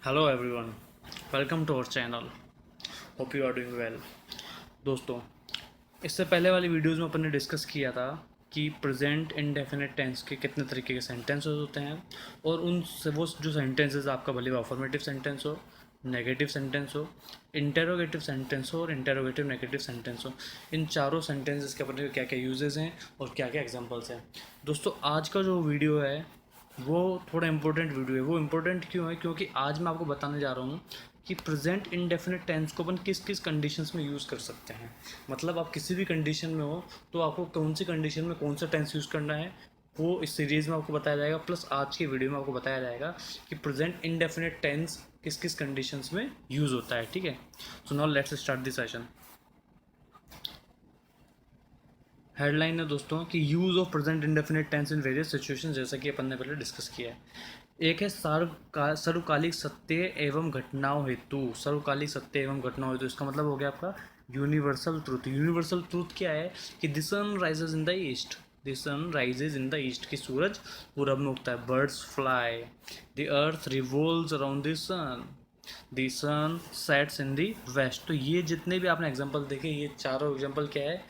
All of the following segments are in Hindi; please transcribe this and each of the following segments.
Hello everyone, welcome to our channel. Hope you are doing well. दोस्तों, इससे पहले वाली वीडियोज़ में अपन ने डिस्कस किया था कि प्रेजेंट इंडेफिनिट टेंस के कितने तरीके के सेंटेंसेस होते हैं और उन से वो जो सेंटेंसेस आपका भले वो अफर्मेटिव सेंटेंस हो, नेगेटिव सेंटेंस हो, इंटेरोगेटिव सेंटेंस हो और इंटेरोगेटिव नेगेटिव सेंटेंस हो, इन चारों सेंटेंसेस के अपने क्या क्या यूजेस हैं और क्या क्या एग्जांपल्स हैं। दोस्तों, आज का जो वीडियो है वो थोड़ा इम्पोर्टेंट वीडियो है। वो इम्पोर्टेंट क्यों है? क्योंकि आज मैं आपको बताने जा रहा हूँ कि प्रेजेंट इंडेफिनिट टेंस को अपन किस किस कंडीशंस में यूज़ कर सकते हैं। मतलब आप किसी भी कंडीशन में हो तो आपको कौन सी कंडीशन में कौन सा टेंस यूज़ करना है, वो इस सीरीज़ में आपको बताया जाएगा। प्लस आज की वीडियो में आपको बताया जाएगा कि प्रेजेंट इंडेफिनिट टेंस किस किस कंडीशंस में यूज़ होता है। ठीक है, so now let's start this session. Headline है दोस्तों कि use of present indefinite tense in various situation, जैसा कि अपन ने पहले डिस्कस किया है। एक है सर्वकालिक सत्य एवं घटनाओं हेतु। सर्वकालिक सत्य एवं घटनाओं हेतु, इसका मतलब हो गया आपका यूनिवर्सल ट्रूथ। यूनिवर्सल ट्रूथ क्या है कि the sun rises in the east. The sun rises in the east, कि सूरज पूरब में उगता है। Birds fly, the earth revolves around the sun, the sun sets in the west. तो ये जितने भी आपने एग्जांपल देखे, ये चारों एग्जांपल क्या है?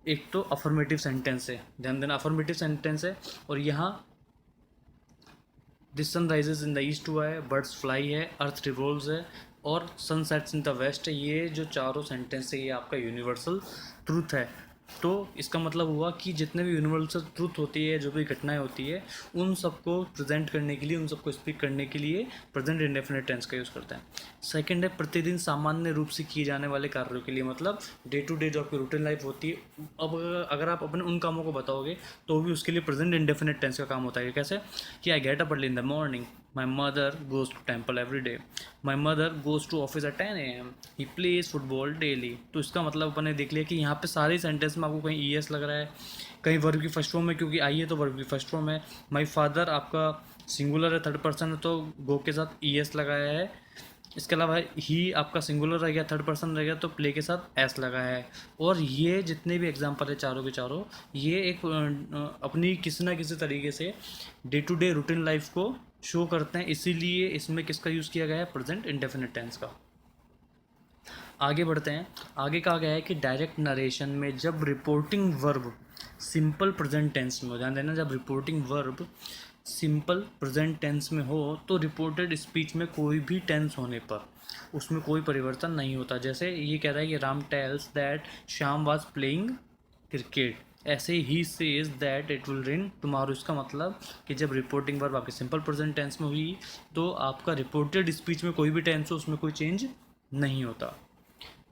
एक तो अफर्मेटिव सेंटेंस है, ध्यान देना, अफर्मेटिव सेंटेंस है। और यहाँ this sun rises in the east हुआ है, बर्ड्स फ्लाई है, अर्थ रिवॉल्व्स है और sun sets in the west है। ये जो चारों सेंटेंस है ये आपका यूनिवर्सल ट्रूथ है। तो इसका मतलब हुआ कि जितने भी यूनिवर्सल ट्रूथ होती है, जो भी घटनाएं होती है, उन सबको प्रेजेंट करने के लिए, उन सबको स्पीक करने के लिए प्रेजेंट इंडेफिनिट टेंस का यूज़ करते हैं। सेकंड है प्रतिदिन सामान्य रूप से किए जाने वाले कार्यों के लिए, मतलब डे टू डे जो आपकी रूटीन लाइफ होती है। अब अगर आप अपने उन कामों को बताओगे तो भी उसके लिए प्रेजेंट इंडेफिनिट टेंस का काम होता है। कैसे? कि I get up early in the morning, my mother goes to temple every day, my mother goes to office at 10 AM, he plays football daily. तो इसका मतलब अपन ने देख लिया कि यहाँ पे सारे सेंटेंस में आपको कहीं ई एस लग रहा है, कहीं वर्ब की फर्स्ट फॉर्म है, क्योंकि आई है तो वर्ब की फर्स्ट फॉर्म है। माई फादर आपका सिंगुलर है, थर्ड पर्सन है, तो गो के साथ ई एस लगाया है। इसके अलावा ही आपका सिंगुलर रह गया, थर्ड पर्सन रह गया, तो प्ले के साथ एस लगा है। और ये जितने भी एग्जांपल है चारों के चारों, ये एक अपनी किसी ना किसी तरीके से day to day routine life को शो करते हैं। इसीलिए इसमें किसका यूज़ किया गया है? प्रेजेंट इंडेफिनिट टेंस का। आगे बढ़ते हैं। आगे कहा गया है कि डायरेक्ट नरेशन में जब reporting verb simple present tense में हो, ध्यान देना, जब reporting verb simple present tense में हो तो रिपोर्टेड स्पीच में कोई भी टेंस होने पर उसमें कोई परिवर्तन नहीं होता। जैसे ये कह रहा है कि Ram tells that Shyam was playing cricket, ऐसे ही says that it will rain tomorrow. इसका मतलब कि जब रिपोर्टिंग वर्ब आपके सिंपल प्रेजेंट टेंस में हुई तो आपका रिपोर्टेड स्पीच में कोई भी टेंस हो उसमें कोई चेंज नहीं होता।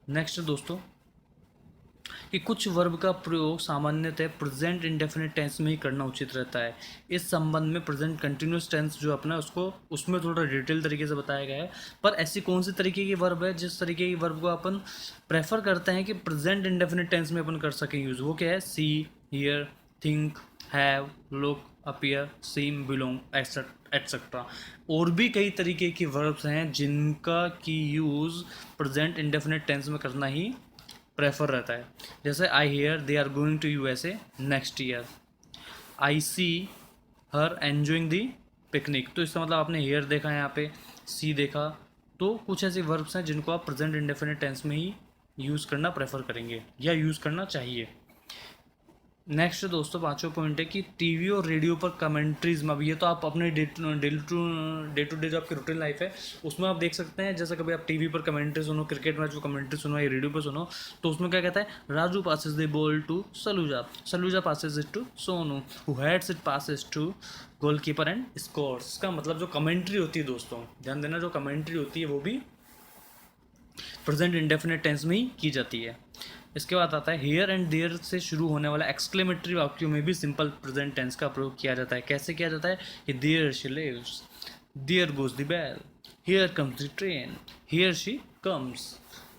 नेक्स्ट दोस्तों, कि कुछ वर्ब का प्रयोग सामान्यतः प्रेजेंट इंडेफिनिट टेंस में ही करना उचित रहता है। इस संबंध में प्रेजेंट कंटिन्यूस टेंस जो अपना उसको उसमें थोड़ा डिटेल तरीके से बताया गया है। पर ऐसी कौन सी तरीके की वर्ब है जिस तरीके की वर्ब को अपन प्रेफर करते हैं कि प्रेजेंट इंडेफिनिट टेंस में अपन कर सकें यूज़? वो क्या है? See, hear, think, have, look, appear, seem, belong, etcetera. और भी कई तरीके की वर्ब्स हैं जिनका की यूज़ प्रेजेंट इंडेफिनिट टेंस में करना ही प्रेफर रहता है। जैसे I hear they are going to USA next year, I see her enjoying the picnic. तो इसका मतलब आपने हेयर देखा है, यहाँ पे सी देखा। तो कुछ ऐसे वर्ब्स हैं जिनको आप प्रेजेंट इंडेफिनिट टेंस में ही यूज़ करना प्रेफर करेंगे या यूज़ करना चाहिए। नेक्स्ट दोस्तों, पांचवा पॉइंट है कि टीवी और रेडियो पर कमेंट्रीज में, अब ये तो आप अपने डे टू डे जो आपकी रूटीन लाइफ है उसमें आप देख सकते हैं। जैसे कभी आप टीवी पर कमेंट्री सुनो, क्रिकेट मैच को कमेंट्री सुनो या रेडियो पर सुनो, तो उसमें क्या कहता है? Raju passes the ball to Saluja, Saluja passes it to Sonu, who heads it passes to goalkeeper and scores. का मतलब जो कमेंट्री होती है दोस्तों, ध्यान देना, जो कमेंट्री होती है वो भी प्रेजेंट इंडेफिनिट टेंस में ही की जाती है। इसके बाद आता है हियर एंड देयर से शुरू होने वाला एक्सक्लेमेटरी वाक्यों में भी सिंपल प्रेजेंट टेंस का प्रयोग किया जाता है। कैसे किया जाता है? कि there she lives, there goes the bell, here comes the train, here she comes.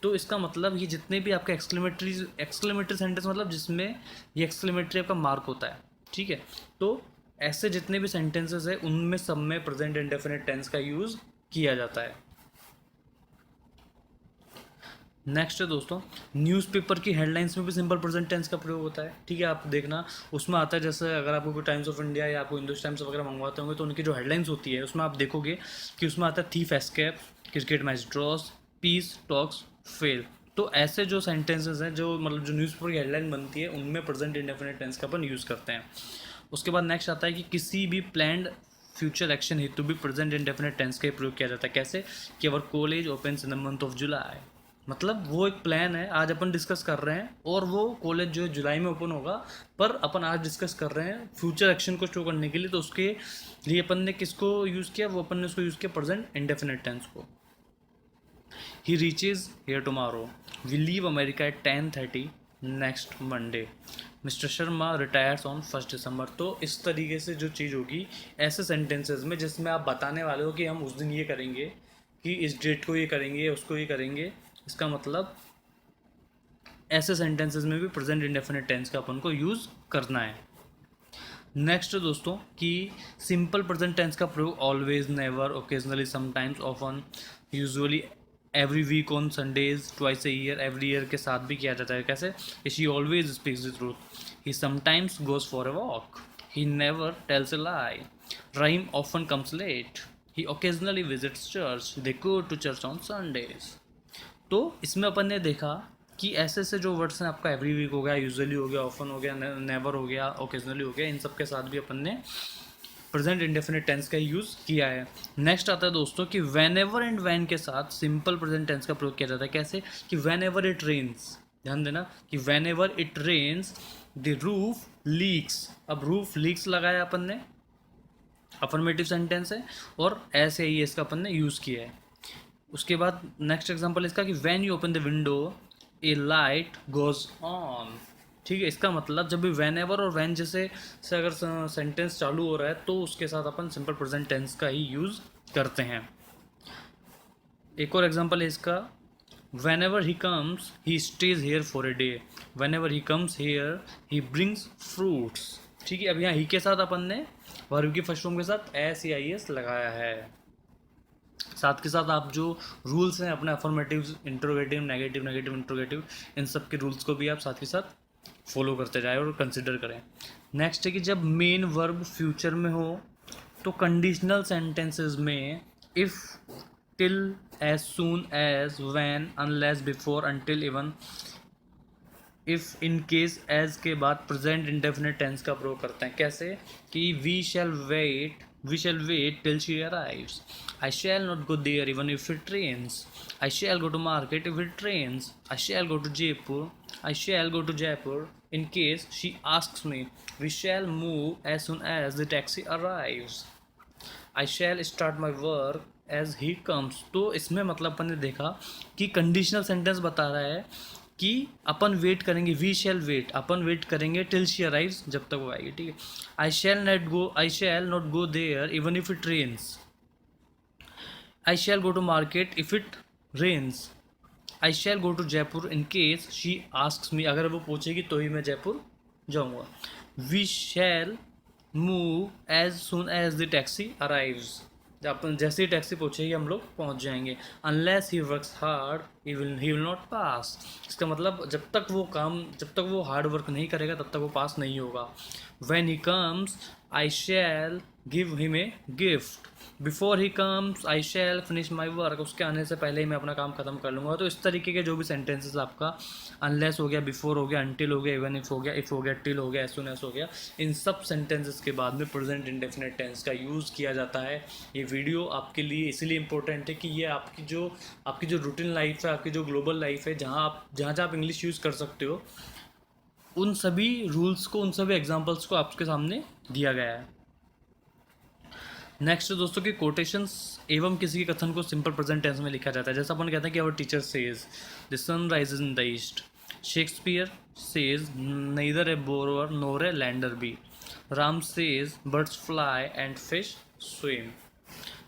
तो इसका मतलब ये जितने भी आपके एक्सक्लेमेटरी सेंटेंस, मतलब जिसमें ये एक्सक्लेमेटरी आपका मार्क होता है, ठीक है, तो ऐसे जितने भी सेंटेंसेस है उनमें सब में प्रेजेंट इंडेफिनिट टेंस का यूज़ किया जाता है। नेक्स्ट है दोस्तों, न्यूज़पेपर की हेडलाइंस में भी सिंपल प्रेजेंट टेंस का प्रयोग होता है। ठीक है, आप देखना उसमें आता है, जैसे अगर आपको कोई टाइम्स ऑफ इंडिया या आपको हिंदुस्तान टाइम्स वगैरह मंगवाते होंगे तो उनकी जो हेडलाइंस होती है उसमें आप देखोगे कि उसमें आता है thief escape, cricket match draws, peace talks fail. तो ऐसे जो सेंटेंसेस हैं, जो मतलब जो न्यूज़पेपर की हेडलाइन बनती है, उनमें प्रेजेंट इंडेफिनिट टेंस का अपन यूज़ करते हैं। उसके बाद नेक्स्ट आता है कि किसी भी प्लान्ड फ्यूचर एक्शन हेतु भी प्रेजेंट इंडेफिनिट टेंस का ही प्रयोग किया जाता है। कैसे कि our college opens in the month of July, मतलब वो एक प्लान है, आज अपन डिस्कस कर रहे हैं और वो कॉलेज जो है जुलाई में ओपन होगा, पर अपन आज डिस्कस कर रहे हैं फ्यूचर एक्शन को शो करने के लिए, तो उसके लिए अपन ने किसको यूज़ किया, वो अपन ने उसको यूज़ किया प्रेजेंट इंडेफिनिट टेंस को। He reaches here tomorrow, we leave America at 10:30 next Monday, mister Sharma retires on 1 December. तो इस तरीके से जो चीज़ होगी ऐसे सेंटेंसेस में जिसमें आप बताने वाले हो कि हम उस दिन ये करेंगे, कि इस डेट को ये करेंगे, उसको ये करेंगे, इसका मतलब ऐसे सेंटेंसेस में भी प्रेजेंट इंडेफिनिट टेंस का अपन को यूज़ करना है। नेक्स्ट दोस्तों कि सिंपल प्रेजेंट टेंस का प्रयोग always, never, occasionally, sometimes, often, usually, every week, on Sundays, twice a year, every year के साथ भी किया जाता है। कैसे, she always speaks the truth, he sometimes goes for a walk, he never tells a lie, Rahim often comes late, he occasionally visits church, they go to church on Sundays. तो इसमें अपन ने देखा कि ऐसे ऐसे जो वर्ड्स हैं, आपका एवरी वीक हो गया, यूजुअली हो गया, ऑफन हो गया, नेवर हो गया, ओकेजनली हो गया, इन सब के साथ भी अपन ने प्रेजेंट इंडेफिनिट टेंस का यूज़ किया है। नेक्स्ट आता है दोस्तों कि वेन एवर एंड वैन के साथ सिंपल प्रेजेंट टेंस का प्रयोग किया जाता है। कैसे कि वेन एवर इट रेन्स, ध्यान देना कि whenever it rains the roof leaks. अब रूफ लीक्स लगाया अपन ने, अफर्मेटिव सेंटेंस है, और ऐसे ही इसका अपन ने यूज़ किया है। उसके बाद नेक्स्ट एग्जांपल इसका कि when you open the window A light goes on. ठीक है, इसका मतलब जब भी वैन एवर और वैन जैसे से अगर सेंटेंस चालू हो रहा है तो उसके साथ अपन सिंपल प्रेजेंट टेंस का ही यूज़ करते हैं। एक और एग्जांपल है इसका, when ever he comes he stage here for a day, when ever he comes here he brings fruits. ठीक है, अब यहाँ ही के साथ अपन ने वर्ब की फर्स्ट फॉर्म के साथ एस या आई एस लगाया है। साथ के साथ आप जो रूल्स हैं अपने affirmative, interrogative, negative, negative interrogative, इन सब के रूल्स को भी आप साथ के साथ फॉलो करते जाए और कंसिडर करें। नेक्स्ट है कि जब मेन वर्ब फ्यूचर में हो तो कंडीशनल सेंटेंसेस में if, till, as soon as, when, unless, before, until, even, if, in case, as के बाद प्रेजेंट इंडेफिनिट टेंस का प्रयोग करते हैं। कैसे कि we shall wait till she arrives, I shall not go there even if it rains, I shall go to market if it rains, I shall go to Jaipur, I shall go to Jaipur in case she asks me, we shall move as soon as the taxi arrives, I shall start my work as he comes. तो इसमें मतलब अपन ने देखा कि कंडीशनल सेंटेंस बता रहा है कि अपन वेट करेंगे, वी शैल वेट, अपन वेट करेंगे टिल शी अराइव्स, जब तक वो आएगी। ठीक है, I shall not go there even if it rains, I shall go to market if it rains, I shall go to Jaipur in case she asks me, अगर वो पूछेगी तो ही मैं जयपुर जाऊँगा। We shall move as soon as the taxi arrives, अपन जैसे ही टैक्सी पहुँचेगी हम लोग पहुँच जाएंगे। Unless he works hard he will not pass, इसका मतलब जब तक वो हार्ड वर्क नहीं करेगा तब तक वो पास नहीं होगा। When he comes I shall give him a gift, before he comes I shall finish my work, उसके आने से पहले ही मैं अपना काम खत्म कर लूँगा। तो इस तरीके के जो भी सेंटेंसेस आपका अनलेस हो गया, बिफोर हो गया, अनटिल हो गया, इवन इफ हो गया, इफ़ हो गया, टिल हो गया, एज सून एज हो गया, इन सब सेंटेंसेस के बाद में प्रेजेंट इंडेफिनिट टेंस का यूज़ किया जाता है। ये वीडियो आपके लिए इसलिए इंपॉर्टेंट है कि ये आपकी जो रूटीन लाइफ है, आपकी जो ग्लोबल लाइफ है, जहाँ आप इंग्लिश यूज़ कर सकते हो, उन सभी रूल्स को, उन सभी एग्जाम्पल्स को आपके सामने दिया गया है। नेक्स्ट दोस्तों की कोटेशंस एवं किसी के कथन को सिंपल प्रेजेंट टेंस में लिखा जाता है। जैसा अपन कहते हैं कि our teacher says the sun rises in the east, Shakespeare says neither a borrower nor a lender be, Ram says birds fly and fish swim.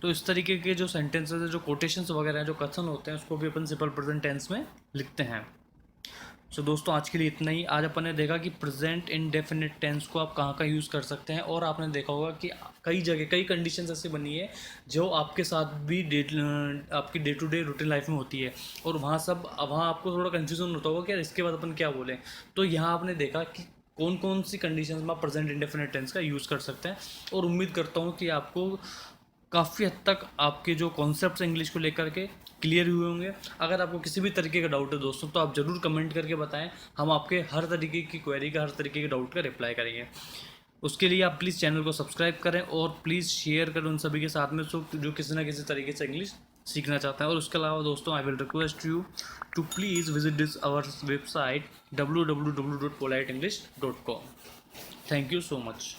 तो इस तरीके के जो सेंटेंसेस है, जो कोटेशंस वगैरह हैं, जो कथन होते हैं, उसको भी अपन सिंपल प्रेजेंट टेंस में लिखते हैं। सो दोस्तों आज के लिए इतना ही। आज अपन ने देखा कि प्रेजेंट इंडेफिनिट टेंस को आप कहाँ कहाँ यूज़ कर सकते हैं, और आपने देखा होगा कि कई जगह कई कंडीशंस ऐसी बनी है जो आपके साथ भी आपकी day to day routine life में होती है, और वहाँ आपको थोड़ा कन्फ्यूजन होता होगा कि यार इसके बाद अपन क्या बोलें। तो यहाँ आपने देखा कि कौन कौन सी कंडीशंस में आप प्रेजेंट इंडेफिनिट टेंस का यूज़ कर सकते हैं, और उम्मीद करता हूँ कि आपको काफ़ी हद तक आपके जो कॉन्सेप्ट्स इंग्लिश को लेकर के क्लियर हुए होंगे। अगर आपको किसी भी तरीके का डाउट है दोस्तों, तो आप ज़रूर कमेंट करके बताएं, हम आपके हर तरीके की क्वेरी का, हर तरीके के डाउट का रिप्लाई करेंगे। उसके लिए आप प्लीज़ चैनल को सब्सक्राइब करें और प्लीज़ शेयर करें उन सभी के साथ में जो किसी ना किसी तरीके से इंग्लिश सीखना चाहते हैं। और उसके अलावा दोस्तों I will request you to please visit this our website www.politeenglish.com। Thank you so much.